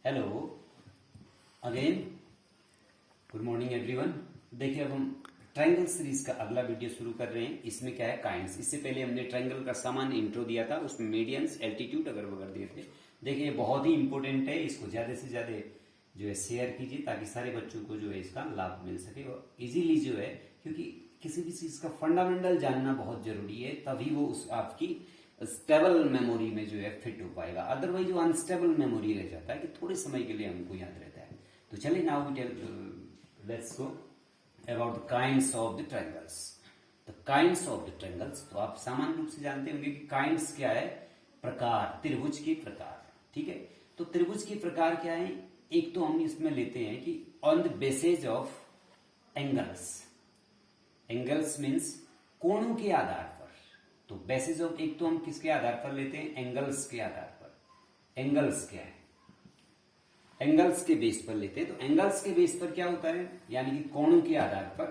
Hello again, good morning everyone. देखिए अब हम ट्रायंगल सीरीज का अगला वीडियो शुरू कर रहे हैं। इसमें क्या है, काइंड्स। इससे पहले हमने ट्रायंगल का सामान्य इंट्रो दिया था, उसमें मीडियंस, एल्टीट्यूड अगर वगैरह दिए थे। देखिए बहुत ही इंपॉर्टेंट है, इसको ज्यादा से ज्यादा जो है शेयर कीजिए ताकि सारे बच्चों को जो है इसका लाभ मिल सके और इजीली जो है, क्योंकि किसी भी चीज का फंडामेंटल जानना बहुत जरूरी है, तभी वो उस आपकी स्टेबल मेमोरी में जो है फिट हो पाएगा। अदरवाइज जो अनस्टेबल मेमोरी रह जाता है कि थोड़े समय के लिए हमको याद रहता है। तो चलिए now let's go about the kinds of the triangles. The kinds of the triangles, तो आप सामान्य रूप से जानते होंगे कि काइंड्स क्या है, प्रकार, त्रिभुज के प्रकार। ठीक है, तो त्रिभुज के प्रकार क्या है? एक तो हम इसमें लेते हैं कि on the basis of angles. Angles means कोणों के आधार पर। तो बेसिस ऑफ, एक तो हम किसके आधार पर लेते हैं? एंगल्स के आधार पर। एंगल्स क्या है? एंगल्स के बेस पर लेते हैं। तो एंगल्स के बेस पर क्या होता है, यानी कि कोणों के आधार पर।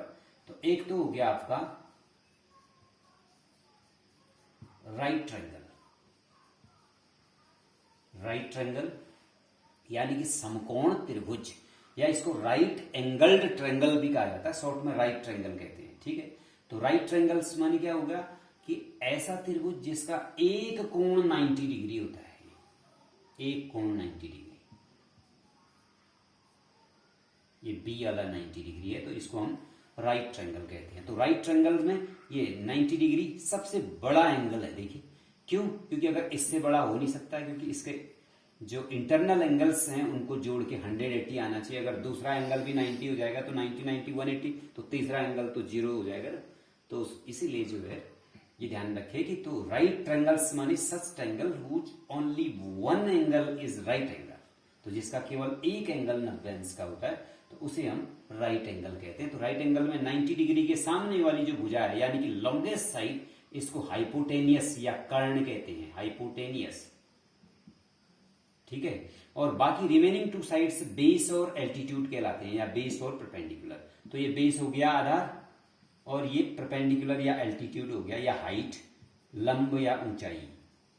तो एक तो हो गया आपका राइट ट्रायंगल। राइट ट्रायंगल यानी कि समकोण त्रिभुज, या इसको राइट एंगल्ड ट्रायंगल भी कहा जाता है, शॉर्ट में राइट ट्रायंगल कहते हैं। ठीक है, तो राइट ट्रायंगल्स माने क्या होगा कि ऐसा त्रिभुज जिसका एक कोण 90 डिग्री होता है। एक कोण 90 डिग्री, ये बी वाला 90 डिग्री है, तो इसको हम राइट ट्रायंगल कहते हैं। तो राइट ट्रायंगल में ये 90 डिग्री सबसे बड़ा एंगल है। देखिए क्यों? क्योंकि अगर इससे बड़ा हो नहीं सकता है, क्योंकि इसके जो इंटरनल एंगल्स हैं उनको जोड़ के 180 आना चाहिए। अगर दूसरा एंगल भी 90 हो जाएगा तो 90 90 180, तो तीसरा एंगल तो 0 हो जाएगा। तो इसीलिए जो है ये ध्यान रखें कि तो राइट ट्रायंगल्स माने such triangle which only one angle is right angle. तो जिसका केवल एक एंगल 90 अंश का होता है तो उसे हम राइट एंगल कहते हैं। तो राइट एंगल में 90 डिग्री के सामने वाली जो भुजा है, यानी कि लॉन्गेस्ट साइड, इसको हाइपोटेनियस या कर्ण कहते हैं। हाइपोटेनियस, ठीक है। और बाकी रिमेनिंग टू साइड्स बेस और एल्टीट्यूड कहलाते हैं, या बेस और परपेंडिकुलर। तो ये बेस हो गया आधार, और ये परपेंडिकुलर या एल्टीट्यूड हो गया, या हाइट, लंब या ऊंचाई।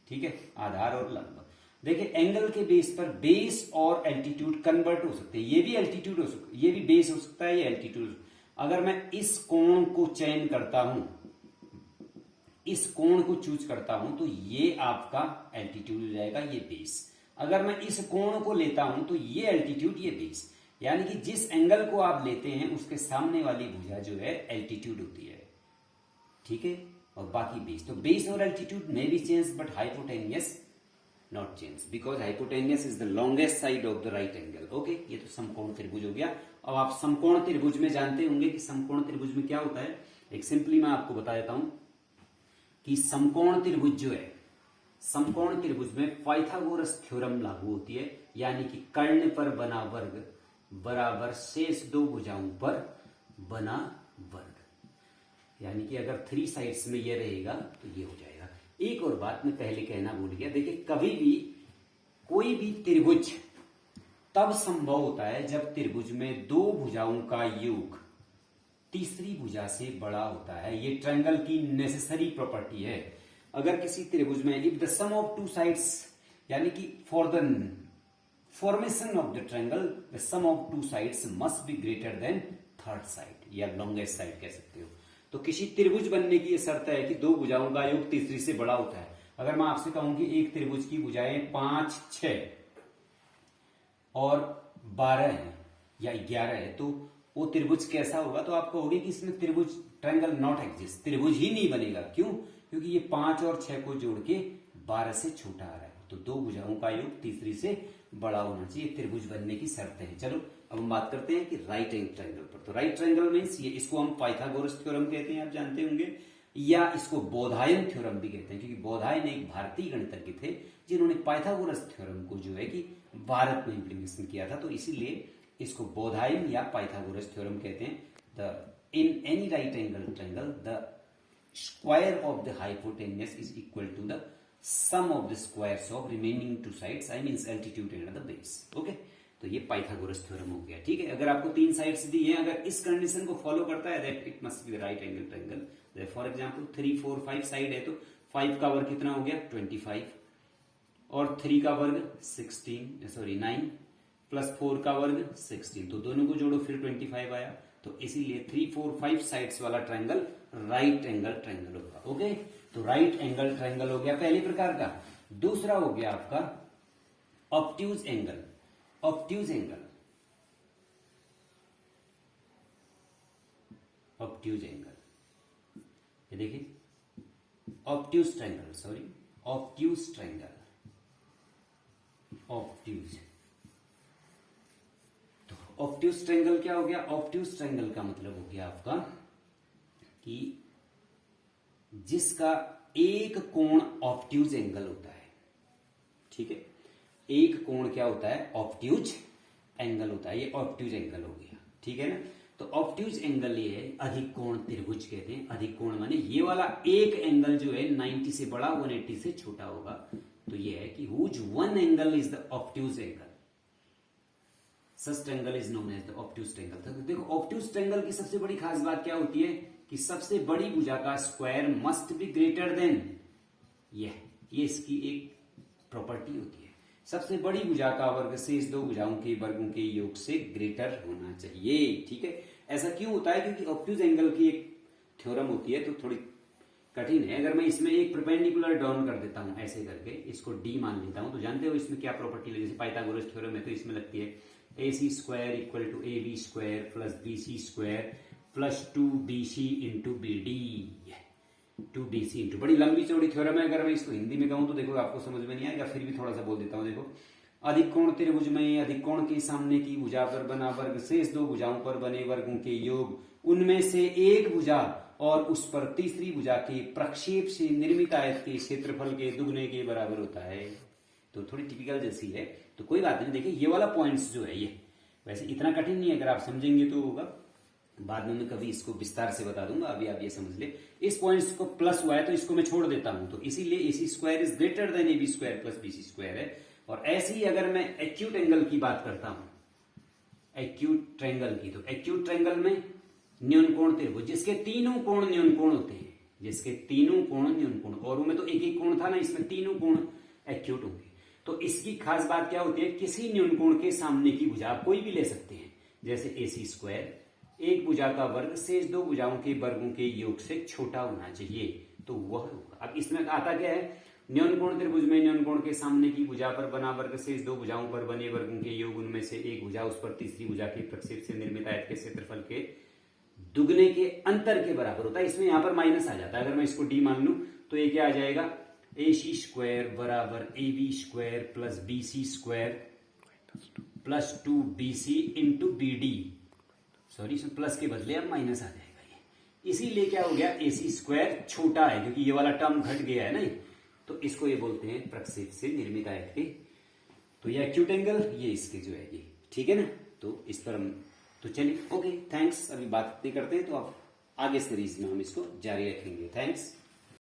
ठीक है, आधार और लंब। देखिए एंगल के बेस पर बेस और एल्टीट्यूड कन्वर्ट हो सकते हैं। ये भी एल्टीट्यूड हो सकता है, ये भी बेस हो सकता है, ये एल्टीट्यूड। अगर मैं इस कोण को चयन करता हूं, इस कोण को चूज करता हूं, तो ये आपका एल्टीट्यूड हो जाएगा, ये बेस। अगर मैं इस कोण को लेता हूं तो ये एल्टीट्यूड, ये बेस। यानी कि जिस एंगल को आप लेते हैं उसके सामने वाली भुजा जो है एल्टीट्यूड होती है। ठीक है, और बाकी बेस। तो बेस और altitude may be change but hypotenuse not change, because hypotenuse is the longest side of the right angle. Okay, ये तो समकोण त्रिभुज हो गया। अब आप समकोण त्रिभुज में जानते होंगे कि समकोण त्रिभुज में क्या होता है। एक सिंपली मैं आपको बता देता हूं कि समकोण त्रिभुज जो है, समकोण त्रिभुज में पाइथागोरस थ्योरम लागू होती है, यानी कि कर्ण पर बना वर्ग बराबर शेष दो भुजाओं पर बना वर्ग। यानी कि अगर 3 साइड्स में ये रहेगा तो ये हो जाएगा। एक और बात मैं पहले कहना भूल गया, देखिए कभी भी कोई भी त्रिभुज तब संभव होता है जब त्रिभुज में दो भुजाओं का योग तीसरी भुजा से बड़ा होता है। ये ट्रायंगल की नेसेसरी प्रॉपर्टी है। अगर किसी त्रिभुज में if the sum of two sides, यानी कि for the formation of the triangle the sum of two sides must be greater than third side, या लॉन्गेस्ट साइड कह सकते हो। तो किसी त्रिभुज बनने की यह शर्त है कि दो भुजाओं का योग तीसरी से बड़ा होता है। अगर मैं आपसे कहूं कि एक त्रिभुज की भुजाएं 5, 6 और 12 है या 11 है, तो वो त्रिभुज कैसा होगा? तो आप कहोगे कि इसमें त्रिभुज, ट्रायंगल नॉट एग्जिस्ट, त्रिभुज ही नहीं बनेगा। क्यों? क्योंकि ये 5 और 6 को जोड़ के 12 से छोटा आ रहा है। तो दो भुजाओं का योग तीसरी से बड़ा होना चाहिए, त्रिभुज बनने की शर्त है। चलो अब हम बात करते हैं कि राइट एंगल ट्रायंगल पर। तो राइट ट्रायंगल मींस ये, इसको हम पाइथागोरस थ्योरम कहते हैं, आप जानते होंगे, या इसको बोधायन थ्योरम भी कहते हैं, क्योंकि बोधायन एक भारतीय गणितज्ञ थे जिन्होंने पाइथागोरस थ्योरम को जो है कि भारत में इंप्लीमेंटेशन किया था। तो इसीलिए इसको बोधायन या पाइथागोरस थ्योरम कहते हैं। The in any right angle triangle the square of the hypotenuse is equal to the sum of the squares of remaining two sides, I means altitude and the base. Okay, तो ये Pythagoras theorem हो गया। ठीक है, अगर आपको 3 sides दी है, अगर इस कंडीशन को फॉलो करता है that it must be the right angle triangle. For example 3, 4, 5 side है, तो 5 का वर्ग कितना हो गया? 25, और 3 का वर्ग 9, प्लस 4 का वर्ग 16, तो दोनों को जोड़ो फिर 25 आया। तो इसीलिए 3, 4, 5 साइड्स वाला ट्रायंगल राइट एंगल ट्रायंगल होगा। ओके, तो राइट एंगल ट्रायंगल हो गया पहले प्रकार का। दूसरा हो गया आपका obtuse angle. Obtuse angle, obtuse angle, ये देखिए obtuse triangle, sorry obtuse triangle, obtuse. तो ऑब्ट्यूज ट्रायंगल क्या हो गया? ऑब्ट्यूज ट्रायंगल का मतलब हो गया आपका कि जिसका एक कोण ऑब्ट्यूज एंगल होता है। ठीक है, एक कोण क्या होता है? ऑब्ट्यूज एंगल होता है। ये ऑब्ट्यूज एंगल हो गया। ठीक है ना, तो ऑब्ट्यूज एंगल ये है, अधिक कोण त्रिभुज कहते हैं। अधिक कोण माने ये वाला एक एंगल जो है 90 से बड़ा 180 से छोटा होगा। तो ये है कि whose one angle is the obtuse angle, such triangle is known as the obtuse triangle. तो देखो ऑब्ट्यूज ट्रायंगल की सबसे बड़ी खास बात क्या होती है कि सबसे बड़ी भुजा का square must be greater then, ये इसकी एक प्रॉपर्टी होती है। सबसे बड़ी भुजा का वर्ग शेष दो भुजाओं के वर्गों के योग से ग्रेटर होना चाहिए। ठीक है, ऐसा क्यों होता है? क्योंकि ऑब्ट्यूज एंगल की एक थ्योरम होती है, तो थोड़ी कठिन है। अगर मैं इसमें एक परपेंडिकुलर डाउन कर देता हूं ऐसे करके, इसको डी मान लेता हूं, तो जानते हो इसमें क्या प्रॉपर्टी लगती है? जैसे पाइथागोरस थ्योरम है, तो इसमें लगती है AC square equal to AB square plus BC square plus 2BC into BD। 2BC into, बड़ी लंबी चौड़ी थ्योरम है। अगर मैं इसको हिंदी में कहूं तो देखो आपको समझ में नहीं आएगा, फिर भी थोड़ा सा बोल देता हूं। देखो, अधिक कोण त्रिभुज में अधिक कोण के सामने की भुजा पर बना वर्ग शेष दो भुजाओं पर बने वर्गों के योग, उनमें से एक भुजा और उस पर तीसरी भुजा के प्रक्षेप से निर्मित आयत के क्षेत्रफल के दुगने के बराबर होता है। तो थोड़ी टिपिकल जैसी है, तो कोई बात नहीं। देखिए ये वाला पॉइंट्स जो है, ये वैसे इतना कठिन नहीं है, अगर आप समझेंगे तो होगा। बाद में मैं कभी इसको विस्तार से बता दूंगा, अभी आप ये समझ ले। इस पॉइंट्स को प्लस हुआ है तो इसको मैं छोड़ देता हूं, तो इसीलिए AC square is greater than AB square plus BC square है। और ऐसे ही अगर मैं एक्यूट एंगल की बात करता हूं, एक्यूट ट्रायंगल की, तो एक्यूट ट्रायंगल में न्यून कोण त्रिभुज जिसके तीनों कोण न्यून कोण होते हैं, जिसके तीनों कोण न्यून कोण, और में तो एक एक कोण था ना, इसमें तीनों कोण एक्यूट होंगे। तो इसकी खास बात क्या होती है? किसी न्यून कोण के सामने की भुजा आप कोई भी ले सकते हैं, जैसे AC स्क्वायर, एक भुजा का वर्ग शेष दो भुजाओं के वर्गों के योग से छोटा होना चाहिए, तो वह होगा। अब इसमें आता क्या है? न्यून कोण त्रिभुज में न्यून कोण के सामने की भुजा पर बना वर्ग शेष दो भुजाओं पर बने वर्गों के योग, उनमें से एक भुजा उस पर तीसरी भुजा के प्रक्षेप से निर्मित आयत के क्षेत्रफल के दुगने के अंतर के बराबर होता है। इसमें यहां पर माइनस आ जाता है। अगर मैं इसको डी मान लूं तो ये क्या आ जाएगा? AC स्क्वायर बराबर AB square plus BC square plus 2BC into BD। Sorry, इसमें प्लस के बदले अब माइनस आ जाएगा ये। इसीलिए क्या हो गया? AC स्क्वायर छोटा है, क्योंकि ये वाला टर्म घट गया है ना, तो इसको ये बोलते हैं प्रक्षेप से निर्मित आयत के। तो ये एक्यूट एंगल, ये इसके जो है ये। ठीक है ना, तो इस पर हम, तो चलिए ओके, थैंक्स। अभी बात नहीं करते हैं, तो आप आगे सीरीज में हम इसको जारी रखेंगे। थैंक्स।